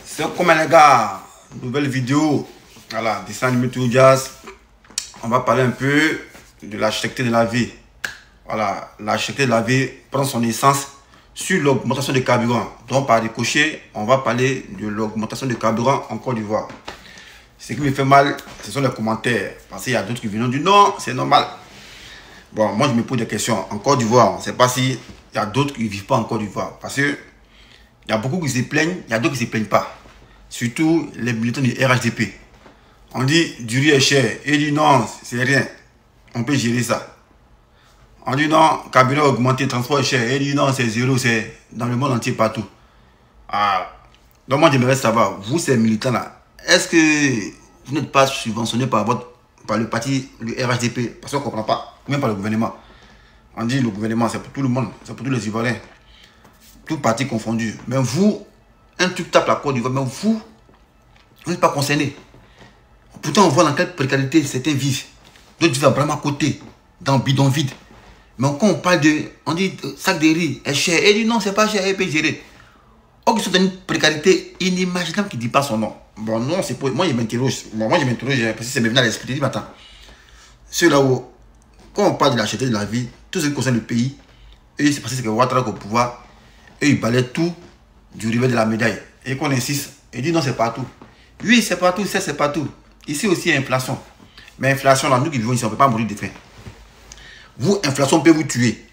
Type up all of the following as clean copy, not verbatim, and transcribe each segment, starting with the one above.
C'est comment les gars, nouvelle vidéo, voilà, dessin animé Tour Jazz. On va parler un peu de l'architecture de la vie. Voilà, l'architecture de la vie prend son essence sur l'augmentation du carburant. Donc par ricochet, on va parler de l'augmentation du carburant en Côte d'Ivoire. Ce qui me fait mal, ce sont les commentaires. Parce qu'il y a d'autres qui viennent dire non, c'est normal. Bon, moi je me pose des questions. En Côte d'Ivoire, on ne sait pas s'il y a d'autres qui ne vivent pas en Côte d'Ivoire. Parce que il y a beaucoup qui se plaignent, il y a d'autres qui ne se plaignent pas. Surtout les militants du RHDP. On dit du riz est cher. Et dit non, c'est rien. On peut gérer ça. On dit non, carburant augmenté, transport est cher. Et dit non, c'est zéro, c'est dans le monde entier partout. Ah. Donc moi j'aimerais savoir, vous ces militants-là, est-ce que vous n'êtes pas subventionné par le parti, le RHDP? Parce qu'on ne comprend pas. Ou même par le gouvernement. On dit le gouvernement, c'est pour tout le monde, c'est pour tous les Ivoiriens. Tout parti confondu. Mais vous, un truc tape la Côte d'Ivoire, mais vous n'êtes pas concerné. Pourtant, on voit dans quelle précarité certains vivent. D'autres vivent vraiment à côté, dans le bidon vide. Mais quand on parle de, on dit sac de riz est cher, et dit non, c'est pas cher, et peut gérer. Or, ils sont dans une précarité inimaginable qui ne dit pas son nom. Bon, non, c'est pour moi, je m'interroge. Bon, moi, je m'interroge, parce que c'est venu à l'esprit. Je dis, mais attends, ceux-là où, quand on parle de l'architecture de la vie, tout ce qui concerne le pays, et c'est parce que Ouattara au pouvoir, et ils balaient tout du revers de la médaille. Et qu'on insiste, et dit non, c'est partout. Oui, c'est partout, c'est partout. Ici aussi, il y a inflation. Mais inflation, là, nous qui vivons ici, on ne peut pas mourir de faim. Vous, inflation peut vous tuer.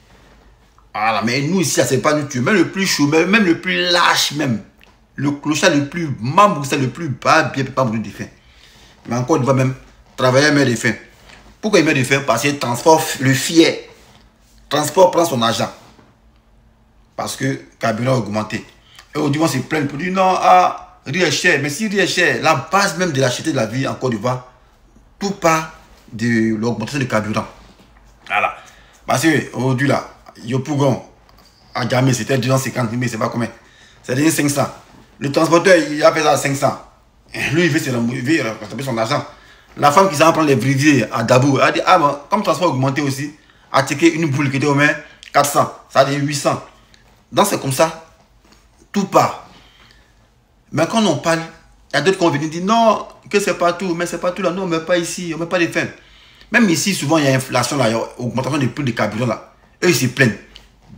Voilà, mais nous ici, ça ne sait pas nous tuer. Même le plus chaud, même le plus lâche, même. Le clochard le plus mamboussé, le plus bas, bien, ne peut pas mourir de faim. Mais encore une fois, même, travailler meurt de faim. Pourquoi il meurt de faim? Parce qu'il transport le fier. Transport prend son argent. Parce que le carburant a augmenté. Et au dimanche, c'est plein de produits. Non, ah, riz est cher. Mais si riz est cher, la base même de l'acheter de la vie en Côte d'Ivoire, tout part de l'augmentation du carburant. Voilà. Parce que aujourd'hui, là, Yopougon, à Gamé, c'était 250 000, c'est pas combien. C'est devenu 500. Le transporteur, il a fait ça à 500. Et lui, il veut rattraper son argent. La femme qui s'en prend les briviers à Dabou, elle a dit, ah, bon, comme le transport a augmenté aussi, a checké une boule qui était au moins 400, ça a dit 800. Donc c'est comme ça, tout part. Mais quand on parle, il y a d'autres qui viennent dire non, que c'est partout, mais c'est partout là, nous on ne met pas ici, on ne met pas de faim. Même ici, souvent il y a inflation là, il y a augmentation des prix de carburant là. Eux ils se plaignent.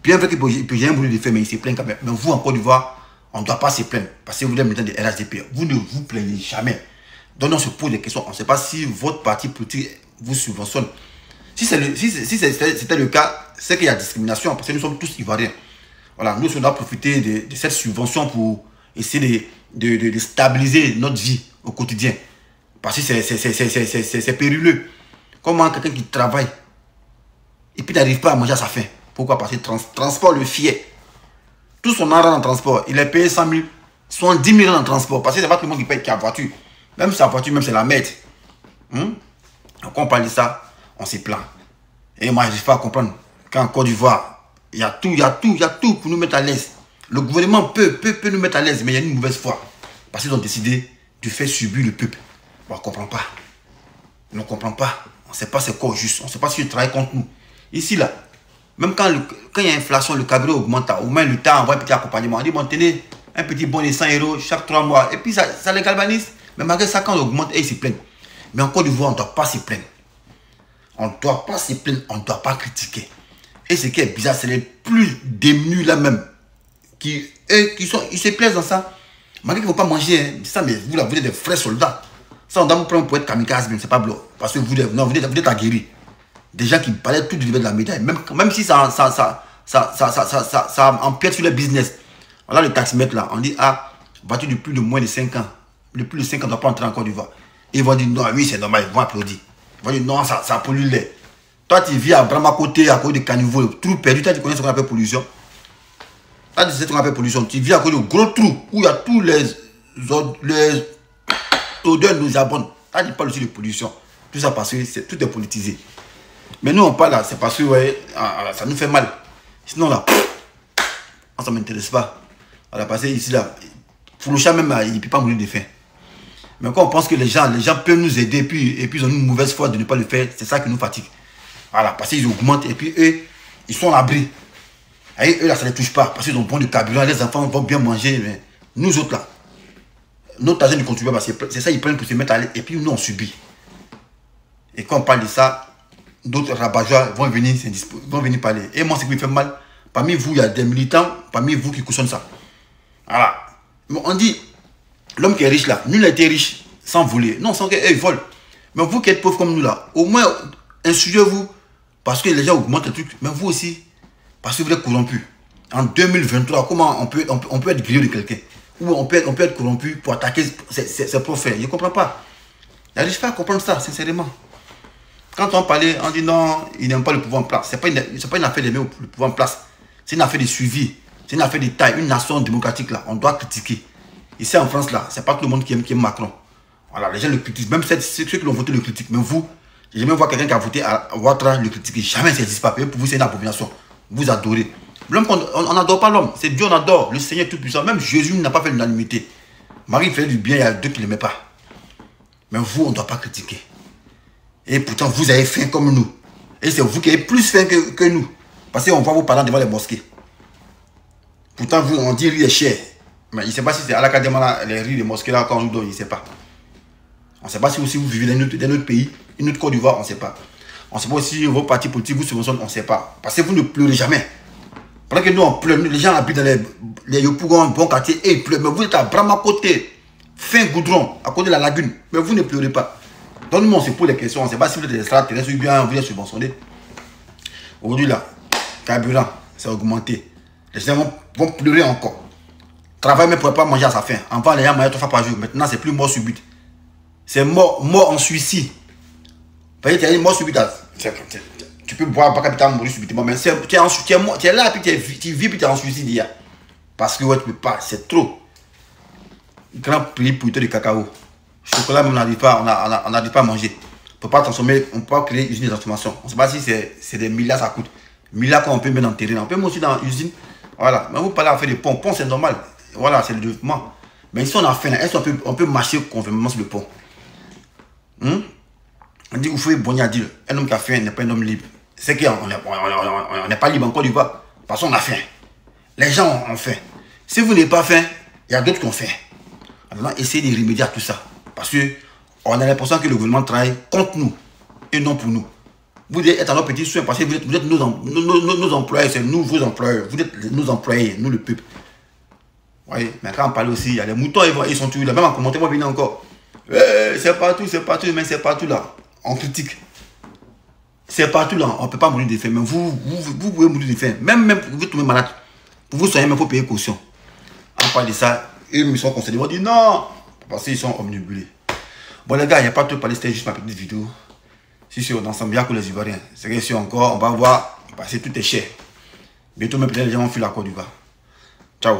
Bien vrai qu'il peut y avoir un boulot de faim, mais ils se plaignent quand même. Mais vous en Côte d'Ivoire, on ne doit pas se plaindre. Parce que vous êtes militant de RHDP, vous ne vous plaignez jamais. Donc on se pose des questions, on ne sait pas si votre parti politique vous subventionne. Si c'était le cas, c'est qu'il y a discrimination, parce que nous sommes tous Ivoiriens. Voilà, nous, on doit profiter de cette subvention pour essayer de stabiliser notre vie au quotidien. Parce que c'est périlleux. Comment quelqu'un qui travaille et puis n'arrive pas à manger à sa faim? Pourquoi? Parce qu'il transporte le fier. Tout son argent en transport, il est payé 100 000, 70 000 en transport. Parce que c'est pas tout le monde qui paye qui a voiture. Même sa voiture, même c'est la merde. Donc quand on parle de ça, on se plaint. Et moi, je n'arrive pas à comprendre qu'en Côte d'Ivoire, il y a tout pour nous mettre à l'aise. Le gouvernement peut nous mettre à l'aise, mais il y a une mauvaise foi. Parce qu'ils ont décidé de faire subir le peuple. On ne comprend pas. On ne comprend pas. On ne sait pas c'est quoi juste. On ne sait pas si ils travaillent contre nous. Ici, là, même quand il y a inflation, le carburant augmente, au moins le temps envoie un petit accompagnement. On dit, bon, tenez, un petit bon de 100 € chaque 3 mois. Et puis, ça les galvanise. Mais malgré ça, quand on augmente, ils se plaignent. Mais en Côte d'Ivoire, on ne doit pas se plaindre. On ne doit pas se plaindre. On ne doit pas critiquer. Et ce qui est bizarre, c'est les plus démunis là même. Ils se plaisent dans ça. Malgré qu'il ne faut pas manger. Hein. Ça, mais vous là, vous êtes des vrais soldats. Ça, on doit vous prendre pour être kamikaze, mais ce n'est pas blanc. Parce que vous êtes aguerris. Des gens qui balaient tout du niveau de la médaille. Même si ça empiète sur le business. Voilà le taximètre là. On dit, ah, voiture de plus de moins de 5 ans. Le plus de 5 ans ne doit pas entrer en Côte d'Ivoire. Ils vont dire, non, oui, c'est normal. Ils vont applaudir. Ils vont dire, non, ça pollue l'air. Toi, tu vis à vraiment côté, à côté de caniveau, trou perdu. Toi, tu connais ce qu'on appelle pollution. Toi, tu sais ce qu'on appelle pollution. Tu vis à côté de gros trous où il y a tous les odeurs nauséabondes. Toi, tu parles aussi de pollution. Tout ça parce que tout est politisé. Mais nous, on parle là, c'est parce que ouais, ça nous fait mal. Sinon, là, ça ne m'intéresse pas. Voilà, parce que ici, là, pour le chat même, il ne peut pas mourir de faim. Mais quand on pense que les gens peuvent nous aider et puis ils ont une mauvaise foi de ne pas le faire, c'est ça qui nous fatigue. Voilà, parce qu'ils augmentent et puis eux, ils sont à l'abri. Et eux là, ça ne les touche pas parce qu'ils ont bon de carburant, les enfants vont bien manger. Mais nous autres là, notre argent du contribuable, c'est ça, ils prennent pour se mettre à l'aise. Et puis nous, on subit. Et quand on parle de ça, d'autres rabat-joie vont venir parler. Et moi, ce qui me fait mal, parmi vous, il y a des militants, parmi vous qui cautionnent ça. Voilà. On dit, l'homme qui est riche là, nul n'a été riche sans voler. Non, sans qu'ils volent. Mais vous qui êtes pauvres comme nous là, au moins, insurgez-vous. Parce que les gens augmentent les trucs. Mais vous aussi, parce que vous êtes corrompus. En 2023, comment on peut être grillé de quelqu'un? Ou on peut être corrompu pour attaquer ses prophètes. Je ne comprends pas. Je n'arrive pas à comprendre ça, sincèrement. Quand on parlait, on dit non, il n'aime pas le pouvoir en place. Ce n'est pas une affaire d'aimer le pouvoir en place. C'est une affaire de suivi. C'est une affaire de taille. Une nation démocratique, là, on doit critiquer. Ici en France, là, ce n'est pas tout le monde qui aime Macron. Voilà, les gens le critiquent. Même ceux qui l'ont voté le critiquent. Mais vous, j'ai jamais vu quelqu'un qui a voté à Ouattara le critiquer. Jamais ça n'existe pas. Pour vous, c'est une abomination. Vous adorez. L'homme, on n'adore pas l'homme. C'est Dieu, on adore. Le Seigneur tout-puissant. Même Jésus n'a pas fait l'unanimité. Marie fait du bien, il y a deux qui ne l'aimaient pas. Mais vous, on ne doit pas critiquer. Et pourtant, vous avez faim comme nous. Et c'est vous qui avez plus faim que nous. Parce qu'on voit vos parents devant les mosquées. Pourtant, vous, on dit riz est cher. Mais il ne sait pas si c'est à l'académie, les riz des mosquées là, quand on nous donne, il ne sait pas. On ne sait pas si aussi vous vivez dans notre pays, une autre Côte d'Ivoire, on ne sait pas. On ne sait pas si vos partis politiques vous subventionnent, on ne sait pas. Parce que vous ne pleurez jamais. Pendant que nous, on pleure, les gens habitent dans les Yopougon, bon quartier, et ils pleurent. Mais vous êtes à Brahma côté, fin goudron, à côté de la lagune. Mais vous ne pleurez pas. Donc nous, on se pose des questions. On ne sait pas si vous êtes des extraterrestres ou bien vous êtes subventionnés. Aujourd'hui, là, carburant, c'est augmenté. Les gens vont pleurer encore. Travail, mais ne pourrait pas manger à sa faim. Avant, les gens mangeaient 3 fois par jour. Maintenant, c'est plus mort subite. C'est mort en suicide. Vous voyez, tu as une mort subite. Tu peux boire, pas capital mourir subitement. Mais tu es là, puis tu vis, puis tu es en suicide hier. Parce que ouais, tu ne peux pas. C'est trop. Grand prix pour de cacao. Chocolat, on n'arrive pas à manger. On ne peut pas transformer, on ne peut pas créer une usine de transformation. On ne sait pas si c'est des milliards ça coûte. Milliards qu'on peut mettre dans le terrain. On peut mettre aussi dans l'usine. Voilà. Mais vous parlez à faire des ponts. Pont, c'est normal. Voilà, c'est le développement. Mais ici, on a faim. Est-ce qu'on peut marcher convenablement sur le pont? On dit, vous faut bon à dire, un homme qui a faim n'est pas un homme libre. C'est qu'on n'est pas libre encore du bas. Parce qu'on a faim. Les gens ont faim. Si vous n'avez pas faim, il y a d'autres qui ont faim. Maintenant, essayez de remédier à tout ça. Parce qu'on a l'impression que le gouvernement travaille contre nous et non pour nous. Vous devez être à nos petits soins parce que vous êtes nos employés, c'est nous vos employeurs. Vous êtes nos employés, nous le peuple. Oui, mais quand on parle aussi, il y a les moutons, ils sont tous là. Même en commentaire, moi, venez encore. C'est partout, mais c'est partout là. On critique. C'est partout là, on ne peut pas mourir de faim. Mais vous pouvez mourir de faim. Même vous tombez malade. Pour vous soigner, il faut payer caution. On parle de ça, ils sont concernés. Ils vont dire non, parce qu'ils sont omnibulés. Bon les gars, il n'y a pas de parler, c'était juste ma petite vidéo. Si c'est ensemble, bien que les Ivoiriens. C'est que si encore, on va voir, parce que tout est cher. Bientôt, même peut-être les gens vont fuir la Côte d'Ivoire. Ciao.